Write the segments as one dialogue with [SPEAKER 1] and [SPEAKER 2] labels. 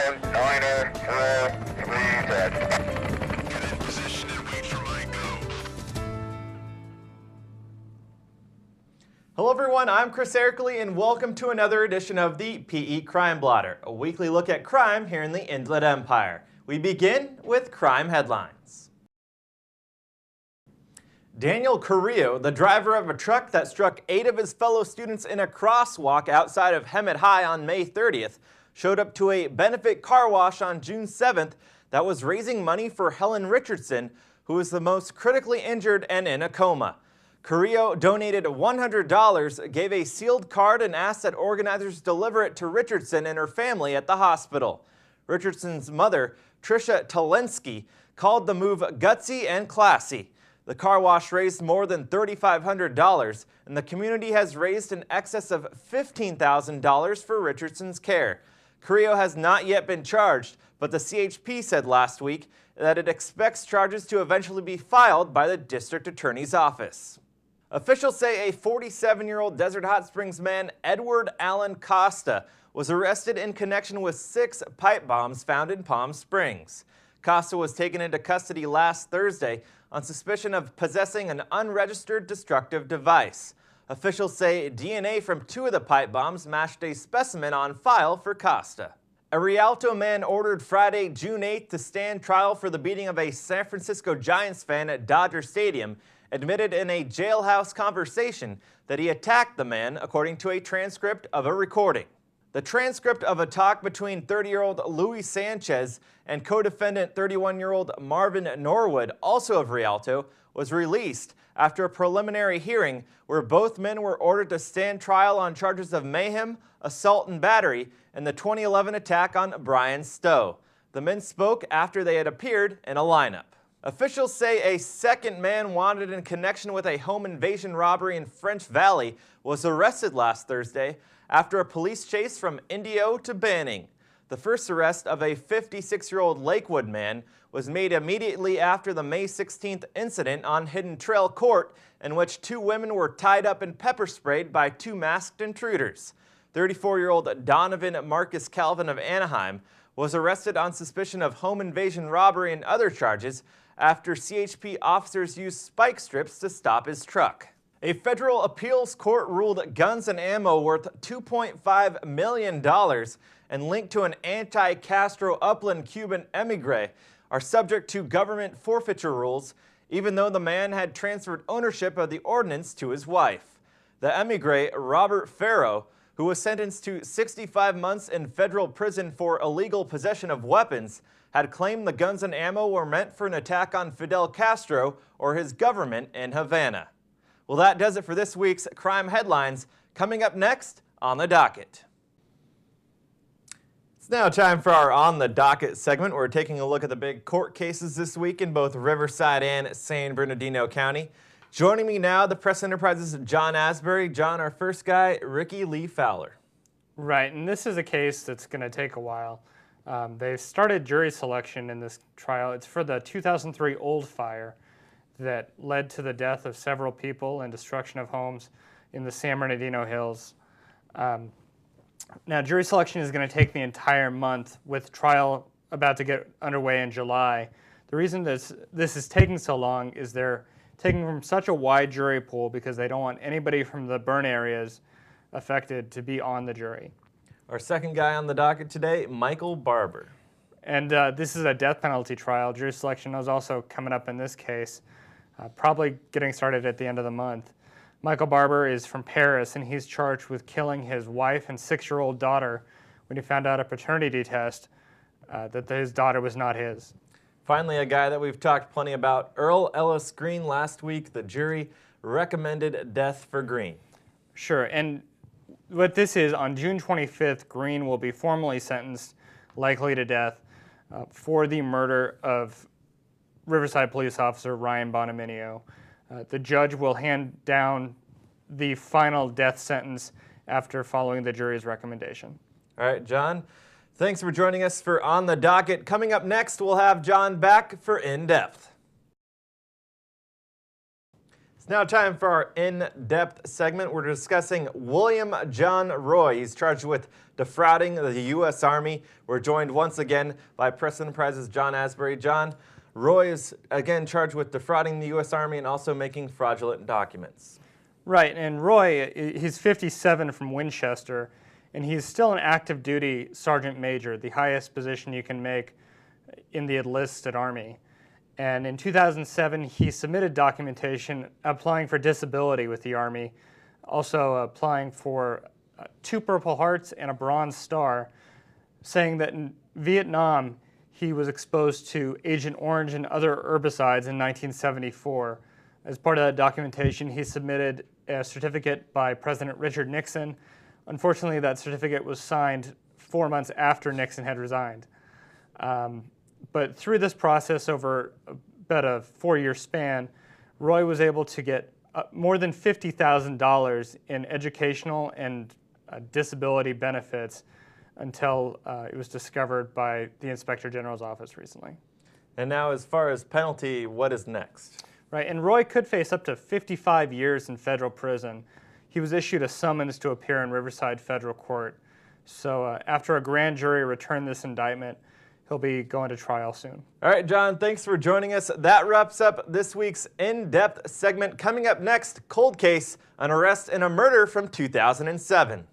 [SPEAKER 1] 7, Niner, 4, 3, dead.
[SPEAKER 2] Get in position and wait for my go.
[SPEAKER 3] Hello everyone, I'm Chris Erkley and welcome to another edition of the PE Crime Blotter, a weekly look at crime here in the Inland Empire. We begin with crime headlines. Daniel Carrillo, the driver of a truck that struck 8 of his fellow students in a crosswalk outside of Hemet High on May 30th, showed up to a benefit car wash on June 7th that was raising money for Helen Richardson, who is the most critically injured and in a coma. Carrillo donated $100, gave a sealed card, and asked that organizers deliver it to Richardson and her family at the hospital. Richardson's mother, Tricia Talensky, called the move gutsy and classy. The car wash raised more than $3,500, and the community has raised in excess of $15,000 for Richardson's care. Carrillo has not yet been charged, but the CHP said last week that it expects charges to eventually be filed by the district attorney's office. Officials say a 47-year-old Desert Hot Springs man, Edward Allen Costa, was arrested in connection with 6 pipe bombs found in Palm Springs. Costa was taken into custody last Thursday on suspicion of possessing an unregistered destructive device. Officials say DNA from 2 of the pipe bombs matched a specimen on file for Costa. A Rialto man ordered Friday, June 8th to stand trial for the beating of a San Francisco Giants fan at Dodger Stadium admitted in a jailhouse conversation that he attacked the man, according to a transcript of a recording. The transcript of a talk between 30-year-old Luis Sanchez and co-defendant 31-year-old Marvin Norwood, also of Rialto, was released after a preliminary hearing where both men were ordered to stand trial on charges of mayhem, assault and battery, and the 2011 attack on Brian Stowe. The men spoke after they had appeared in a lineup. Officials say a second man wanted in connection with a home invasion robbery in French Valley was arrested last Thursday after a police chase from Indio to Banning. The first arrest of a 56-year-old Lakewood man was made immediately after the May 16th incident on Hidden Trail Court, in which 2 women were tied up and pepper sprayed by 2 masked intruders. 34-year-old Donovan Marcus Calvin of Anaheim was arrested on suspicion of home invasion robbery and other charges after CHP officers used spike strips to stop his truck. A federal appeals court ruled guns and ammo worth $2.5 million and linked to an anti-Castro Upland Cuban emigre are subject to government forfeiture rules, even though the man had transferred ownership of the ordnance to his wife. The emigre, Robert Farrow, who was sentenced to 65 months in federal prison for illegal possession of weapons, had claimed the guns and ammo were meant for an attack on Fidel Castro or his government in Havana. Well, that does it for this week's crime headlines. Coming up next on the docket. It's now time for our On the Docket segment. We're taking a look at the big court cases this week in both Riverside and San Bernardino County. Joining me now, the Press Enterprise's John Asbury. John, our first guy, Ricky Lee Fowler.
[SPEAKER 4] Right, and this is a case that's going to take a while. They started jury selection in this trial. It's for the 2003 Old Fire that led to the death of several people and destruction of homes in the San Bernardino Hills. Now, jury selection is going to take the entire month, with trial about to get underway in July. The reason this is taking so long is they're taking from such a wide jury pool because they don't want anybody from the burn areas affected to be on the jury.
[SPEAKER 3] Our second guy on the docket today, Michael Barber.
[SPEAKER 4] And this is a death penalty trial. Jury selection is also coming up in this case, probably getting started at the end of the month. Michael Barber is from Paris, and he's charged with killing his wife and 6-year-old daughter when he found out at a paternity test that his daughter was not his.
[SPEAKER 3] Finally, a guy that we've talked plenty about, Earl Ellis Green. Last week, the jury recommended death for Green.
[SPEAKER 4] Sure, and what this is, on June 25th, Green will be formally sentenced, likely to death, for the murder of Riverside police officer Ryan Bonaminio. The judge will hand down the final death sentence after following the jury's recommendation.
[SPEAKER 3] All right, John, thanks for joining us for On the Docket. Coming up next, we'll have John back for In Depth. Now time for our in-depth segment. We're discussing William John Roy. He's charged with defrauding the U.S. Army. We're joined once again by Press Enterprise's John Asbury. John, Roy is again charged with defrauding the U.S. Army and also making fraudulent documents.
[SPEAKER 4] Right, and Roy, he's 57 from Winchester, and he's still an active duty sergeant major, the highest position you can make in the enlisted Army. And in 2007, he submitted documentation applying for disability with the Army, also applying for 2 Purple Hearts and a Bronze Star, saying that in Vietnam, he was exposed to Agent Orange and other herbicides in 1974. As part of that documentation, he submitted a certificate by President Richard Nixon. Unfortunately, that certificate was signed 4 months after Nixon had resigned. But through this process, over about a 4-year span, Roy was able to get more than $50,000 in educational and disability benefits until it was discovered by the Inspector General's office recently.
[SPEAKER 3] And now, as far as penalty, what is next?
[SPEAKER 4] Right, and Roy could face up to 55 years in federal prison. He was issued a summons to appear in Riverside Federal Court. So after a grand jury returned this indictment, he'll be going to trial soon.
[SPEAKER 3] All right, John, thanks for joining us. That wraps up this week's In-Depth segment. Coming up next, Cold Case, an arrest and a murder from 2007.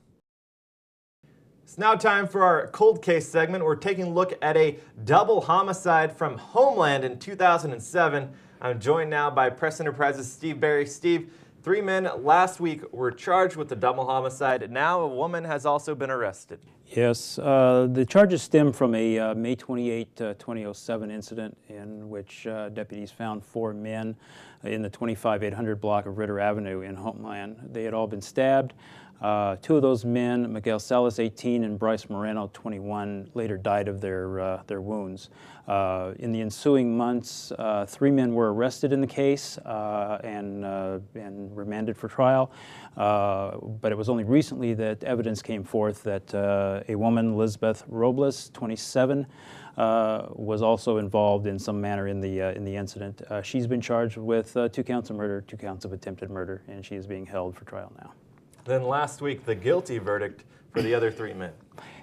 [SPEAKER 3] It's now time for our Cold Case segment. We're taking a look at a double homicide from Homeland in 2007. I'm joined now by Press Enterprise's Steve Berry. Steve, 3 men last week were charged with the double homicide. Now a woman has also been arrested.
[SPEAKER 5] Yes, the charges stem from a May 28, 2007 incident in which deputies found 4 men in the 25800 block of Ritter Avenue in Homeland. They had all been stabbed. 2 of those men, Miguel Salas, 18, and Bryce Moreno, 21, later died of their wounds. In the ensuing months, 3 men were arrested in the case and remanded for trial. But it was only recently that evidence came forth that a woman, Elizabeth Robles, 27, was also involved in some manner in the incident. She's been charged with 2 counts of murder, 2 counts of attempted murder, and she is being held for trial now.
[SPEAKER 3] Then last week, the guilty verdict for the other 3 men.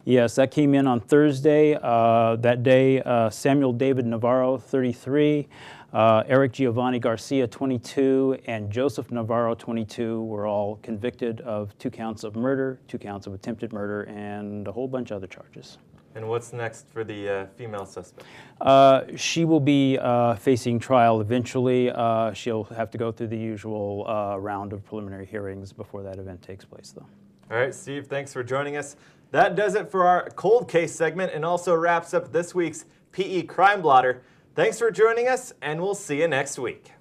[SPEAKER 5] Yes, that came in on Thursday. That day, Samuel David Navarro, 33, Eric Giovanni Garcia, 22, and Joseph Navarro, 22, were all convicted of 2 counts of murder, 2 counts of attempted murder, and a whole bunch of other charges.
[SPEAKER 3] And what's next for the female suspect?
[SPEAKER 5] She will be facing trial eventually. She'll have to go through the usual round of preliminary hearings before that event takes place, though.
[SPEAKER 3] All right, Steve, thanks for joining us. That does it for our Cold Case segment and also wraps up this week's PE Crime Blotter. Thanks for joining us, and we'll see you next week.